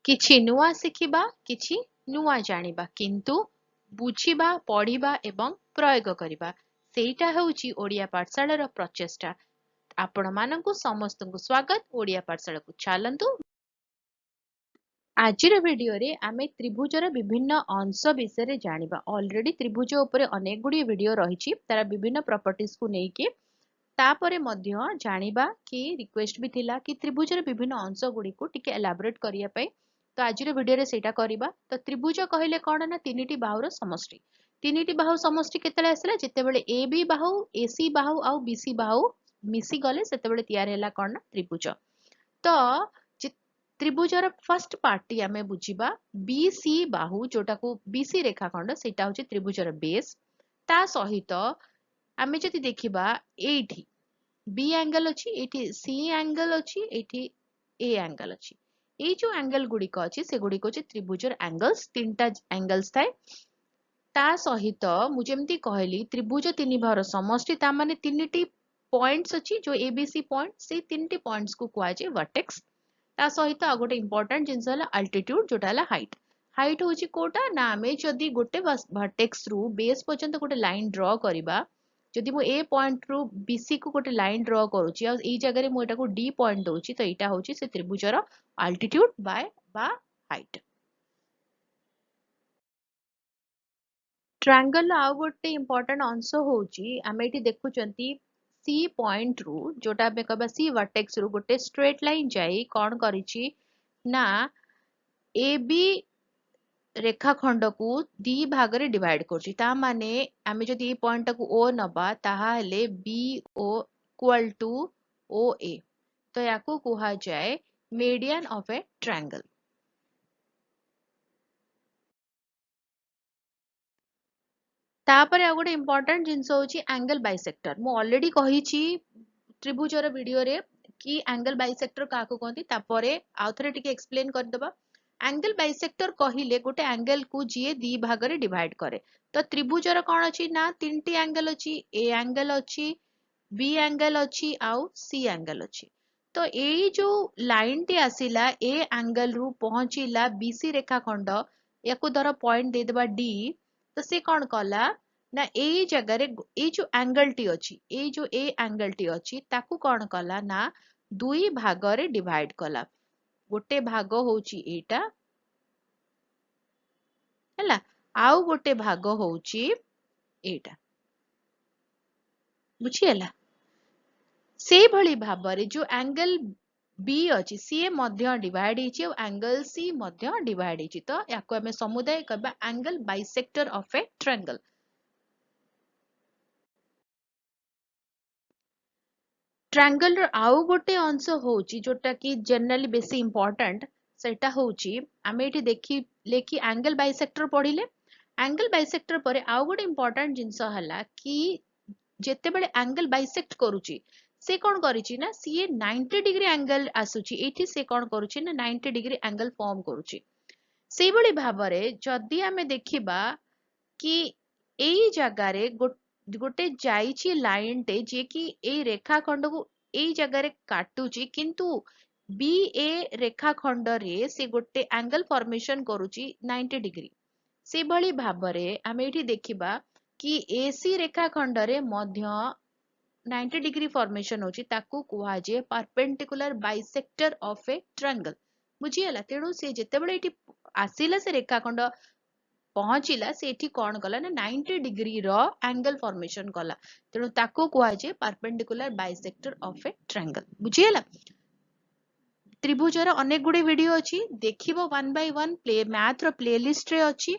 किछि नुआ शिखिबा किछि नुआ जानिबा किंतु बुझिबा पढ़िबा एवं प्रयोग करिबा सेटा हेउची ओडिया पाठशालार प्रचेष्टा। आपण मानंकु समस्तंकु स्वागत ओडिया पाठशाला को चलंतु। आजिर वीडियो रे आमे त्रिभुजर विभिन्न अंश विषय जानिबा। ऑलरेडी त्रिभुज उपरे अनेक गुडी वीडियो रहिछि तारा विभिन्न प्रॉपर्टीज को नेइके तापरे मध्य जानिबा कि रिक्वेस्ट भी थिला कि त्रिभुजर विभिन्न अंश गुडी को टिके एलाबोरेट करिया पई। तो आजिर वीडियो रे सेटा करिबा। तो त्रिभुज कहिले कोन ना तीनिटी बाहुर समष्टि। तीनिटी बाहु समष्टि केतेले आसिला जेतेबेले AB बाहु AC बाहु आ BC बाहु मिसी गले सेतेबेले तयार हैला कोन ना त्रिभुज। तो त्रिभुजर फर्स्ट पार्टी आमे बुझिबा BC बाहु जोटा को BC रेखाखंड सेटा होची त्रिभुजर बेस। ता सहित आमे जति देखिबा एठी B एंगल अछि एठी C एंगल अछि एठी A एंगल अछि। ए जो एंगल गुडी को अछि से गुडी को अछि त्रिभुजर एंगल्स तीनटा एंगल्स थाए। ता सहित मु जेमती कहली त्रिभुज तीनि बाहुर समष्टि ता माने तीनिटी पॉइंट्स अछि जो ABC पॉइंट से तीनिटी पॉइंट्स को कुआ जे वर्टेक्स। ता सहित आ गोटे इंपोर्टेंट जिंस हला अल्टीट्यूड जोटा हला हाइट। हाइट होची कोटा ना आमे जदी गोटे वर्टेक्स रु बेस पर्यंत गोटे लाइन ड्रॉ करिबा जदि मु ए पॉइंट रु BC को गोटे लाइन ड्रॉ करूची आ एई जगह रे मु एटा को D पॉइंट दोची तो एटा होची से त्रिभुजर अल्टीट्यूड बाय बा हाइट। ट्रायंगल आउ गोटे इंपोर्टेंट अंश होची आमे एटी देखुचंती C पॉइंट रु जोटा बे कहबा C वर्टेक्स रु गोटे स्ट्रेट लाइन जाई कोन करिची ना AB रेखाखंड को दी भाग रे डिवाइड करछि। ता माने आमे जदि ए पॉइंट को O नबा ताहा हेले BO इक्वल टू OA। तो याको कुहा जाए मीडियन ऑफ ए ट्रायंगल। तापरे आ गोटे इंपोर्टेंट जिंस होची एंगल बाइसेक्टर। मु ऑलरेडी कहिची त्रिभुजर वीडियो रे कि एंगल बाइसेक्टर काको कहंती तापरे आउथरे टिके एक्सप्लेन कर दबा। एंगल बाइसेक्टर कहिले गोटे एंगल को जीए दी भाग रे डिवाइड करे। तो त्रिभुजर कोन अछि ना तीनटी एंगल अछि ए एंगल अछि बी एंगल अछि आउ सी एंगल अछि। तो एई जो लाइन टी आसीला ए एंगल रु पहुंचीला बीसी रेखाखंड याको धर पॉइंट दे देबा डी। तो से कोन कला ना एई जगह रे ए जो एंगल टी अछि ए जो ए एंगल टी अछि ताकू कोन कला ना दुई भाग रे डिवाइड कला। गोटे भाग होची एटा हैला आउ गोटे भाग होची एटा बुझी हैला। से भली भाबरे जो एंगल B अछि सी मध्य डिवाइड हिची और एंगल C मध्य डिवाइड हिची। तो याको हमें समुदाय कहबा angle bisector of a triangle. Triangle रो आउ गोटे अंश होची जोटा कि जनरली बेसी इंपोर्टेंट सेटा होची आमे एठी देखि लेखि एंगल बाइसेक्टर पढिले। एंगल बाइसेक्टर परे आउ गोटे इंपोर्टेंट जिंस हला कि जेतेबेले एंगल बाइसेक्ट करूची से कोन करिची ना सीए 90 डिग्री एंगल आसुची एठी से कोन करूची ना 90 डिग्री एंगल फॉर्म करूची। सेई भली भाबरे जदी आमे देखिबा कि एई जगह रे गोटे जाईची लाइन टे जे कि ए रेखाखंड को एई जगह रे काटुची किंतु BA रेखाखंड रे से गोटे एंगल फॉर्मेशन करूची 90 डिग्री। से भली भाबरे आमे एठी देखिबा कि AC रेखाखंड रे मध्य 90 डिग्री फॉर्मेशन होची ताकू कुहा जे perpendicular bisector of a triangle. बुझियला तेणु से जेतेबेले एठी आसीला से रेखाखंड पहुंचीला से एठी कोन कला ना 90 डिग्री रो एंगल फॉर्मेशन कला तेणु ताको कुहा जे perpendicular bisector of a triangle. बुझियला त्रिभुजर अनेक गुडी वीडियो अछि देखिबो 1 बाय 1 प्ले मैथ रो प्लेलिस्ट रे अछि।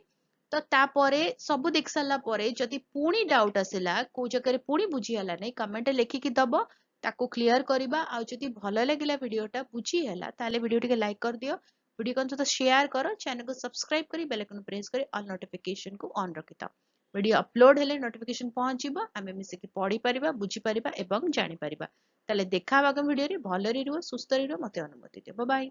तो तापरे सब देख साला परे जदि पुणी डाउट आसिला को जगह पुणी बुझी हला नै कमेंट लेखि कि दबो ताको क्लियर करिबा। आ जदि भलो लागिला वीडियोटा बुझी हला ताले वीडियो टिके लाइक कर दियो वीडियो को तो शेयर करो चैनल को सब्सक्राइब करी बेल आइकन प्रेस करी ऑल नोटिफिकेशन को ऑन रखिता। वीडियो अपलोड हेले नोटिफिकेशन पहुंचीबा आमे मिसे कि पढी परिबा बुझी परिबा एवं जानि परिबा। ताले देखा आगामी वीडियो रे भलो रे रुह सुस्त रे रुह मते अनुमति दे। Bye bye.